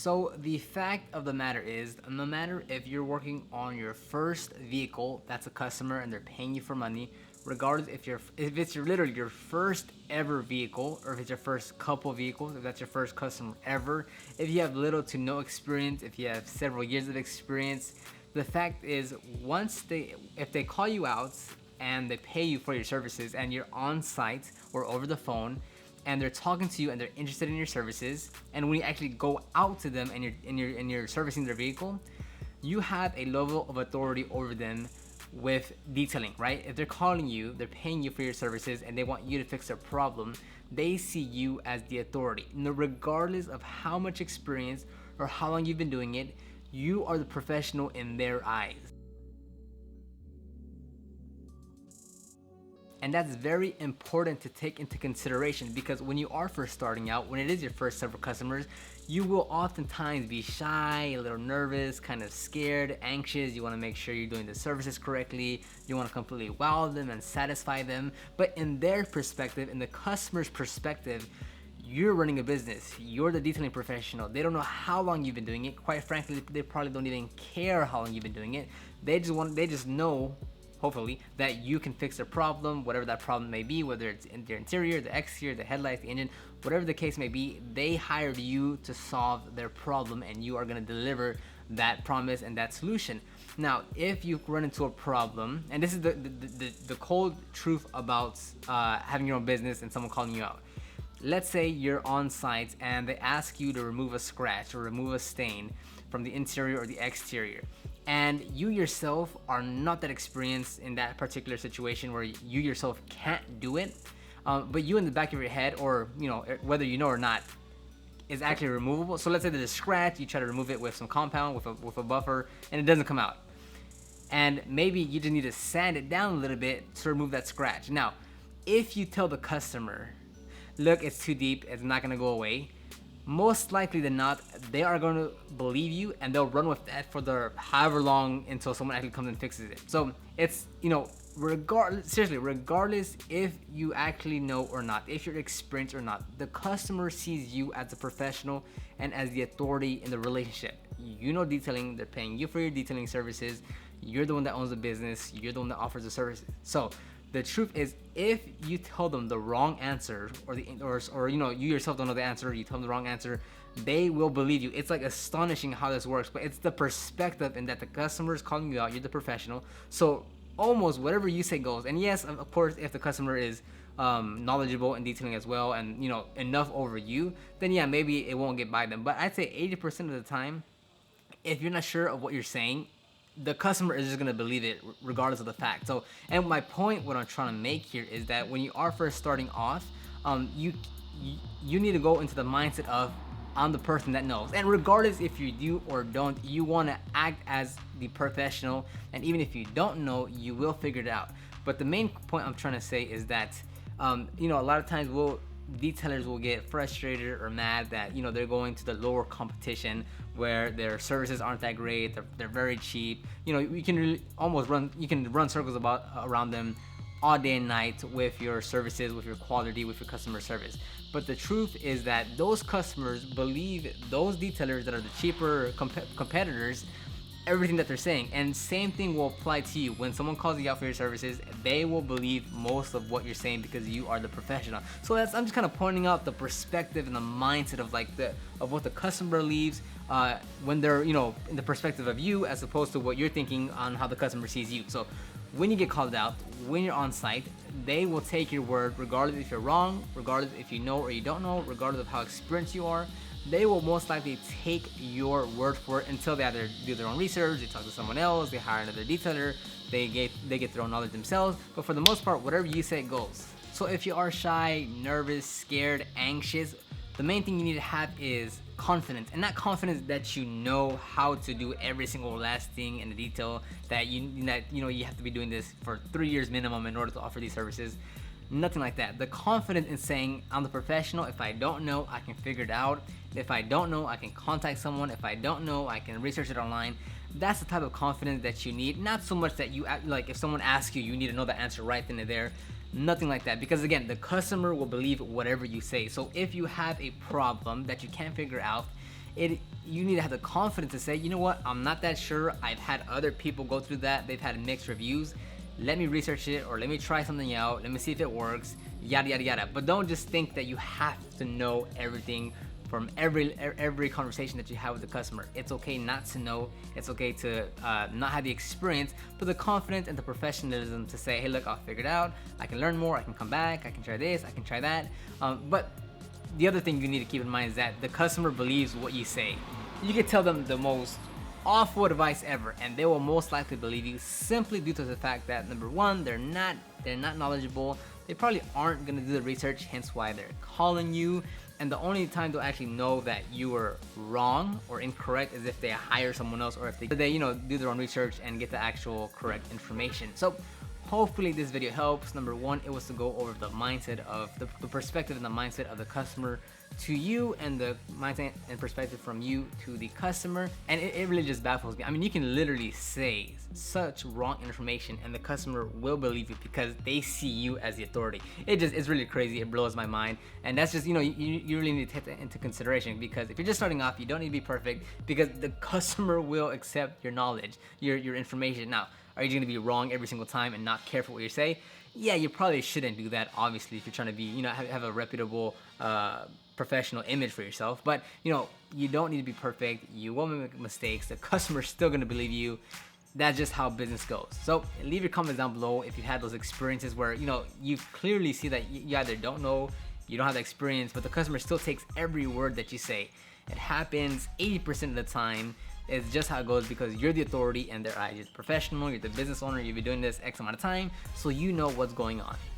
So the fact of the matter is, no matter if you're working on your first vehicle, that's a customer and they're paying you for money, regardless if it's literally your first ever vehicle, or if it's your first couple vehicles, if that's your first customer ever, if you have little to no experience, if you have several years of experience, the fact is, if they call you out and they pay you for your services and you're on site or over the phone, and they're talking to you and they're interested in your services, and when you actually go out to them and you're servicing their vehicle, you have a level of authority over them with detailing, right? If they're calling you, they're paying you for your services and they want you to fix their problem, they see you as the authority. Regardless of how much experience or how long you've been doing it, you are the professional in their eyes. And that's very important to take into consideration, because when you are first starting out, when it is your first several customers, you will oftentimes be shy, a little nervous, kind of scared, anxious. You want to make sure you're doing the services correctly. You want to completely wow them and satisfy them. But in their perspective, in the customer's perspective, you're running a business. You're the detailing professional. They don't know how long you've been doing it. Quite frankly, they probably don't even care how long you've been doing it. They just know, hopefully, that you can fix their problem, whatever that problem may be, whether it's in their interior, the exterior, the headlights, the engine, whatever the case may be. They hired you to solve their problem, and you are going to deliver that promise and that solution. Now, if you run into a problem, and this is the cold truth about having your own business and someone calling you out. Let's say you're on site and they ask you to remove a scratch or remove a stain from the interior or the exterior, and you yourself are not that experienced in that particular situation where you yourself can't do it, but you in the back of your head, or whether you know or not, is actually removable. So let's say there's a scratch, you try to remove it with some compound, with a buffer, and it doesn't come out. And maybe you just need to sand it down a little bit to remove that scratch. Now, if you tell the customer, look, it's too deep, it's not gonna go away, most likely than not, they are going to believe you and they'll run with that for the however long until someone actually comes and fixes it. So it's, regardless if you actually know or not, if you're experienced or not, the customer sees you as a professional and as the authority in the relationship. You know detailing, they're paying you for your detailing services, you're the one that owns the business, you're the one that offers the services. So the truth is, if you tell them the wrong answer, or you yourself don't know the answer, you tell them the wrong answer, they will believe you. It's like astonishing how this works, but it's the perspective in that the customer is calling you out, you're the professional, so almost whatever you say goes. And yes, of course, if the customer is knowledgeable in detailing as well, and enough over you, then yeah, maybe it won't get by them. But I'd say 80% of the time, if you're not sure of what you're saying, the customer is just gonna believe it regardless of the fact. So, and my point, what I'm trying to make here, is that when you are first starting off, you need to go into the mindset of, I'm the person that knows. And regardless if you do or don't, you want to act as the professional. And even if you don't know, you will figure it out. But the main point I'm trying to say is that, a lot of times detailers will get frustrated or mad that they're going to the lower competition where their services aren't that great, they're very cheap. You can really run circles around them all day and night with your services, with your quality, with your customer service. But the truth is that those customers believe those detailers that are the cheaper competitors everything that they're saying. And same thing will apply to you. When someone calls you out for your services, they will believe most of what you're saying because you are the professional. So I'm just kind of pointing out the perspective and the mindset of what the customer believes when they're in the perspective of you, as opposed to what you're thinking on how the customer sees you. So when you get called out, when you're on site, they will take your word regardless if you're wrong, regardless if you know or you don't know, regardless of how experienced you are. They will most likely take your word for it until they either do their own research, they talk to someone else, they hire another detailer, they get their own knowledge themselves. But for the most part, whatever you say goes. So if you are shy, nervous, scared, anxious, the main thing you need to have is confidence. And not confidence that you know how to do every single last thing in the detail, that you have to be doing this for 3 years minimum in order to offer these services. Nothing like that. The confidence in saying, I'm the professional. If I don't know, I can figure it out. If I don't know, I can contact someone. If I don't know, I can research it online. That's the type of confidence that you need. Not so much that you act like if someone asks you, you need to know the answer right then and there. Nothing like that. Because again, the customer will believe whatever you say. So if you have a problem that you can't figure out, you need to have the confidence to say, you know what, I'm not that sure. I've had other people go through that. They've had mixed reviews. Let me research it, or let me try something out. Let me see if it works, yada, yada, yada. But don't just think that you have to know everything from every conversation that you have with the customer. It's okay not to know. It's okay to not have the experience, but the confidence and the professionalism to say, hey, look, I'll figure it out. I can learn more. I can come back. I can try this. I can try that. But the other thing you need to keep in mind is that the customer believes what you say. You can tell them the most awful advice ever, and they will most likely believe you simply due to the fact that, number one, they're not knowledgeable. They probably aren't gonna do the research, hence why they're calling you. And the only time they'll actually know that you were wrong or incorrect is if they hire someone else, or if they do their own research and get the actual correct information. So hopefully this video helps. Number one, it was to go over the mindset of the perspective and the mindset of the customer to you, and the mindset and perspective from you to the customer. And it really just baffles me. I mean, you can literally say such wrong information and the customer will believe you because they see you as the authority. It's really crazy. It blows my mind. And that's just, you really need to take that into consideration, because if you're just starting off, you don't need to be perfect, because the customer will accept your knowledge, your information. Now, are you going to be wrong every single time and not care for what you say? Yeah, you probably shouldn't do that, obviously, if you're trying to be, have a reputable, professional image for yourself. But, you don't need to be perfect. You won't make mistakes. The customer's still going to believe you. That's just how business goes. So leave your comments down below if you've had those experiences where, you clearly see that you either don't know, you don't have the experience, but the customer still takes every word that you say. It happens 80% of the time. It's just how it goes, because you're the authority in their eyes. You're the professional, you're the business owner, you've been doing this X amount of time, so you know what's going on.